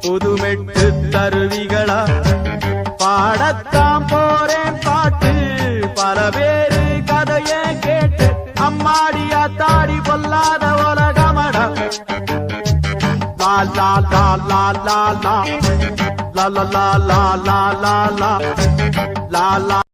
புதுமெட்டு தருவிகளா பாடத்தான் போறேன் பாட்டு பல பேரு கதைய கேட்டு அம்மாடியா தாடி பொல்லாத உலகமடா லா லா லா லா லா லா லா லா லா லா லா லா லா லா